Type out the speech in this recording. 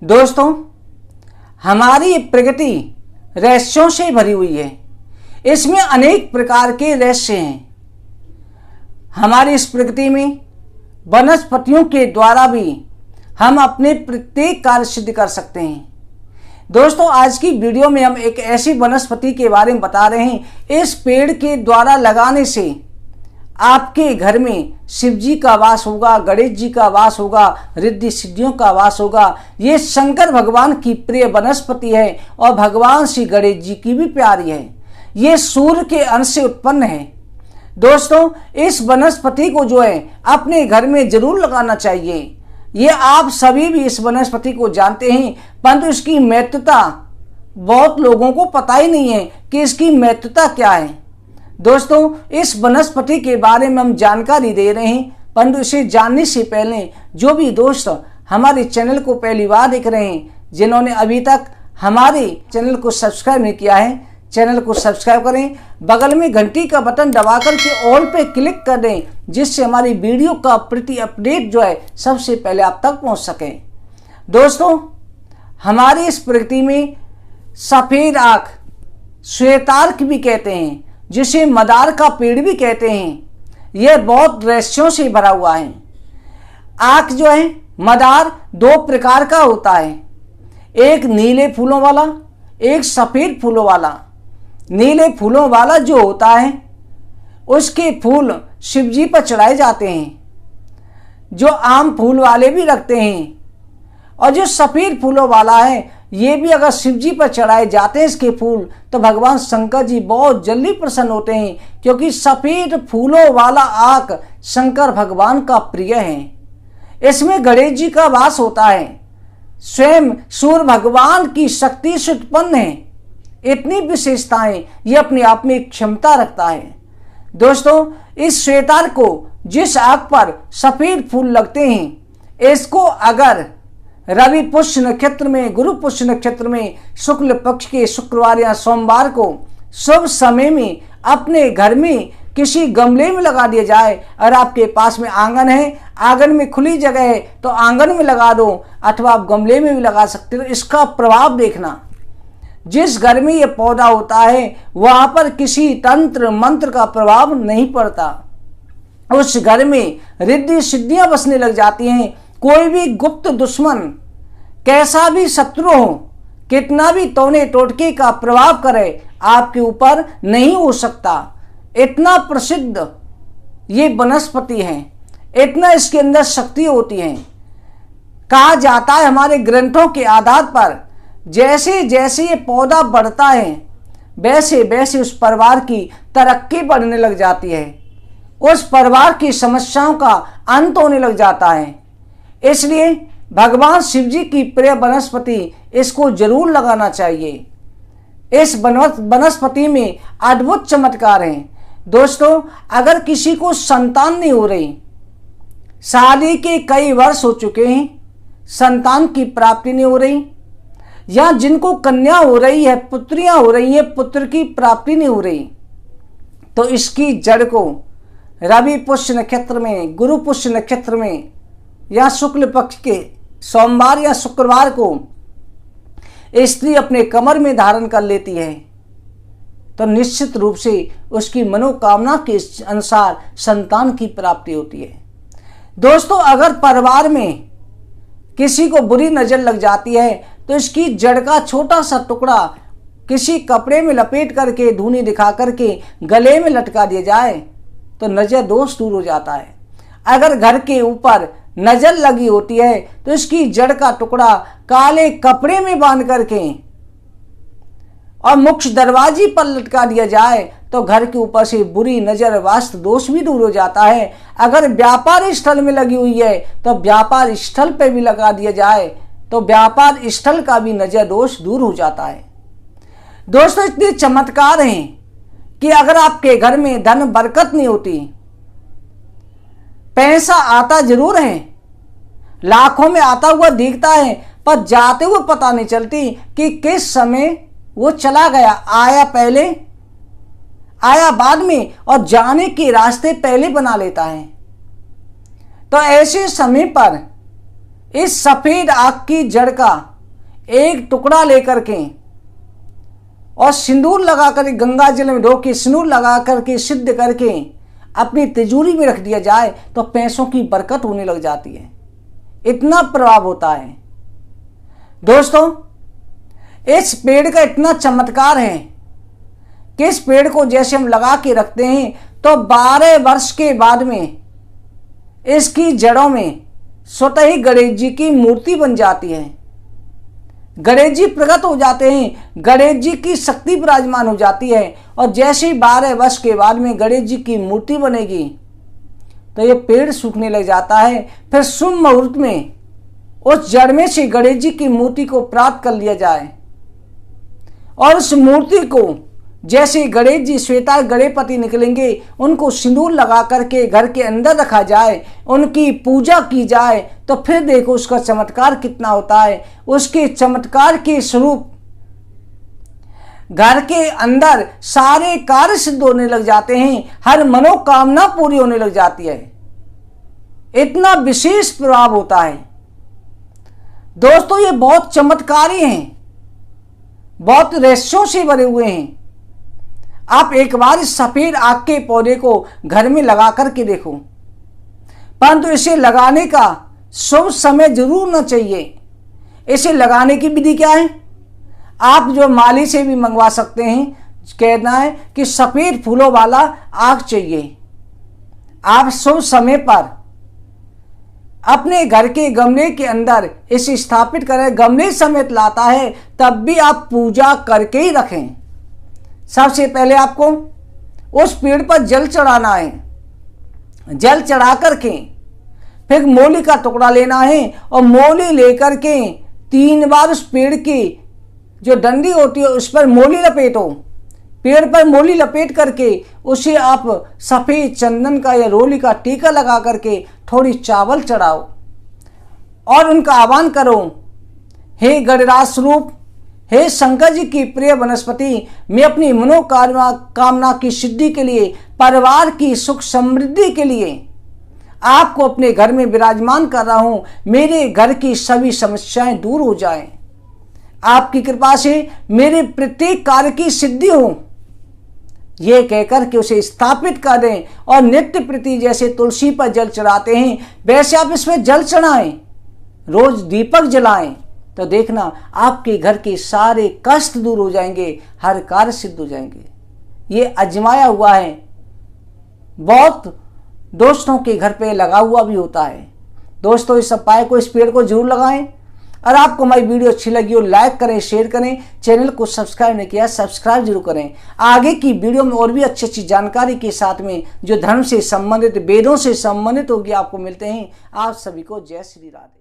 दोस्तों, हमारी प्रकृति रहस्यों से भरी हुई है। इसमें अनेक प्रकार के रहस्य हैं। हमारी इस प्रकृति में वनस्पतियों के द्वारा भी हम अपने प्रत्येक कार्य सिद्ध कर सकते हैं। दोस्तों, आज की वीडियो में हम एक ऐसी वनस्पति के बारे में बता रहे हैं। इस पेड़ के द्वारा लगाने से आपके घर में शिव जी का वास होगा, गणेश जी का वास होगा, रिद्धि सिद्धियों का वास होगा। ये शंकर भगवान की प्रिय वनस्पति है और भगवान श्री गणेश जी की भी प्यारी है। ये सूर्य के अंश से उत्पन्न है। दोस्तों, इस वनस्पति को जो है अपने घर में जरूर लगाना चाहिए। ये आप सभी भी इस वनस्पति को जानते हैं, परंतु इसकी महत्वता बहुत लोगों को पता ही नहीं है कि इसकी महत्वता क्या है। दोस्तों, इस वनस्पति के बारे में हम जानकारी दे रहे हैं, परंतु इसे जानने से पहले जो भी दोस्त हमारे चैनल को पहली बार देख रहे हैं, जिन्होंने अभी तक हमारे चैनल को सब्सक्राइब नहीं किया है, चैनल को सब्सक्राइब करें। बगल में घंटी का बटन दबाकर के ऑल पे क्लिक कर दें, जिससे हमारी वीडियो का प्रति अपडेट जो है सबसे पहले आप तक पहुंच सके। दोस्तों, हमारी इस प्रकृति में सफेद आंख, श्वेतार्क भी कहते हैं, जिसे मदार का पेड़ भी कहते हैं, यह बहुत रहस्यों से भरा हुआ है। आंख जो है मदार दो प्रकार का होता है, एक नीले फूलों वाला, एक सफेद फूलों वाला। नीले फूलों वाला जो होता है उसके फूल शिव जी पर चढ़ाए जाते हैं, जो आम फूल वाले भी रखते हैं। और जो सफेद फूलों वाला है, ये भी अगर शिव जी पर चढ़ाए जाते हैं इसके फूल, तो भगवान शंकर जी बहुत जल्दी प्रसन्न होते हैं, क्योंकि सफेद फूलों वाला आंख शंकर भगवान का प्रिय है। इसमें गणेश जी का वास होता है। स्वयं सूर्य भगवान की शक्ति से उत्पन्न है। इतनी विशेषताएं ये अपने आप में एक क्षमता रखता है। दोस्तों, इस श्वेतार को जिस आंख पर सफेद फूल लगते हैं, इसको अगर रवि पुष्य नक्षत्र में, गुरु पुष्य नक्षत्र में शुक्ल पक्ष के शुक्रवार या सोमवार को शुभ समय में अपने घर में किसी गमले में लगा दिया जाए। अगर आपके पास में आंगन है, आंगन में खुली जगह है, तो आंगन में लगा दो, अथवा आप गमले में भी लगा सकते हो। इसका प्रभाव देखना, जिस घर में ये पौधा होता है वहां पर किसी तंत्र मंत्र का प्रभाव नहीं पड़ता। उस घर में रिद्धि सिद्धियां बसने लग जाती हैं। कोई भी गुप्त दुश्मन, कैसा भी शत्रु हो, कितना भी तोने टोटके का प्रभाव करे, आपके ऊपर नहीं हो सकता। इतना प्रसिद्ध ये वनस्पति है, इतना इसके अंदर शक्ति होती है। कहा जाता है हमारे ग्रंथों के आधार पर, जैसे जैसे ये पौधा बढ़ता है वैसे वैसे उस परिवार की तरक्की बढ़ने लग जाती है, उस परिवार की समस्याओं का अंत होने लग जाता है। इसलिए भगवान शिव जी की प्रिय वनस्पति, इसको जरूर लगाना चाहिए। इस वनस्पति में अद्भुत चमत्कार हैं। दोस्तों, अगर किसी को संतान नहीं हो रही, शादी के कई वर्ष हो चुके हैं, संतान की प्राप्ति नहीं हो रही, या जिनको कन्या हो रही है, पुत्रियां हो रही हैं, पुत्र की प्राप्ति नहीं हो रही, तो इसकी जड़ को रवि पुष्य नक्षत्र में, गुरु पुष्य नक्षत्र में, या शुक्ल पक्ष के सोमवार या शुक्रवार को स्त्री अपने कमर में धारण कर लेती है, तो निश्चित रूप से उसकी मनोकामना के अनुसार संतान की प्राप्ति होती है। दोस्तों, अगर परिवार में किसी को बुरी नजर लग जाती है, तो इसकी जड़ का छोटा सा टुकड़ा किसी कपड़े में लपेट करके, धूनी दिखा करके गले में लटका दिया जाए, तो नजर दोष दूर हो जाता है। अगर घर के ऊपर नजर लगी होती है, तो इसकी जड़ का टुकड़ा काले कपड़े में बांध करके और मुख्य दरवाजे पर लटका दिया जाए, तो घर के ऊपर से बुरी नजर, वास्तु दोष भी दूर हो जाता है। अगर व्यापार स्थल में लगी हुई है, तो व्यापार स्थल पे भी लगा दिया जाए, तो व्यापार स्थल का भी नजर दोष दूर हो जाता है। दोस्तों, इतने चमत्कार हैं कि अगर आपके घर में धन बरकत नहीं होती, पैसा आता जरूर है, लाखों में आता हुआ दिखता है, पर जाते हुए पता नहीं चलती कि किस समय वो चला गया। आया पहले, आया बाद में, और जाने के रास्ते पहले बना लेता है। तो ऐसे समय पर इस सफेद आग की जड़ का एक टुकड़ा लेकर के और सिंदूर लगा कर गंगा जल में धो के सिंदूर लगा करके सिद्ध करके अपनी तिजोरी में रख दिया जाए तो पैसों की बरकत होने लग जाती है। इतना प्रभाव होता है। दोस्तों, इस पेड़ का इतना चमत्कार है कि इस पेड़ को जैसे हम लगा के रखते हैं तो 12 वर्ष के बाद में इसकी जड़ों में स्वतः ही गणेश जी की मूर्ति बन जाती है। गणेश जी प्रकट हो जाते हैं, गणेश जी की शक्ति विराजमान हो जाती है। और जैसे ही 12 वर्ष के बाद में गणेश जी की मूर्ति बनेगी तो ये पेड़ सूखने लग जाता है। फिर शुभ मुहूर्त में उस जड़ में से गणेश जी की मूर्ति को प्राप्त कर लिया जाए और उस मूर्ति को जैसे गणेश जी श्वेता गणेपति निकलेंगे उनको सिंदूर लगा करके घर के अंदर रखा जाए, उनकी पूजा की जाए तो फिर देखो उसका चमत्कार कितना होता है। उसके चमत्कार के स्वरूप घर के अंदर सारे कार्य सिद्ध होने लग जाते हैं, हर मनोकामना पूरी होने लग जाती है। इतना विशेष प्रभाव होता है। दोस्तों, ये बहुत चमत्कारी हैं, बहुत रहस्यों से भरे हुए हैं। आप एक बार इस सफेद आग के पौधे को घर में लगा करके देखो, परंतु इसे लगाने का शुभ समय जरूर न चाहिए। इसे लगाने की विधि क्या है? आप जो माली से भी मंगवा सकते हैं। कहना है कि सफेद फूलों वाला आग चाहिए। आप शुभ समय पर अपने घर के गमले के अंदर इसे स्थापित करें। गमले समेत लाता है तब भी आप पूजा करके ही रखें। सबसे पहले आपको उस पेड़ पर जल चढ़ाना है। जल चढ़ा करके फिर मोली का टुकड़ा लेना है और मोली लेकर के 3 बार उस पेड़ की जो डंडी होती है उस पर मोली लपेटो। पेड़ पर मोली लपेट करके उसे आप सफेद चंदन का या रोली का टीका लगा करके थोड़ी चावल चढ़ाओ और उनका आह्वान करो, हे गणराज स्वरूप, हे शंकर जी की प्रिय वनस्पति, मैं अपनी मनोकामना की सिद्धि के लिए, परिवार की सुख समृद्धि के लिए आपको अपने घर में विराजमान कर रहा हूं। मेरे घर की सभी समस्याएं दूर हो जाएं, आपकी कृपा से मेरे प्रत्येक कार्य की सिद्धि हो। ये कहकर के उसे स्थापित कर दें और नित्य प्रति जैसे तुलसी पर जल चढ़ाते हैं वैसे आप इसमें जल चढ़ाएं, रोज दीपक जलाएं, तो देखना आपके घर के सारे कष्ट दूर हो जाएंगे, हर कार्य सिद्ध हो जाएंगे। ये आजमाया हुआ है, बहुत दोस्तों के घर पे लगा हुआ भी होता है। दोस्तों, इस उपाय को, इस पेड़ को जरूर लगाएं। और आपको हमारी वीडियो अच्छी लगी हो लाइक करें, शेयर करें। चैनल को सब्सक्राइब नहीं किया सब्सक्राइब जरूर करें। आगे की वीडियो में और भी अच्छी अच्छी जानकारी के साथ में जो धर्म से संबंधित, वेदों से संबंधित होगी आपको मिलते हैं। आप सभी को जय श्री राधे।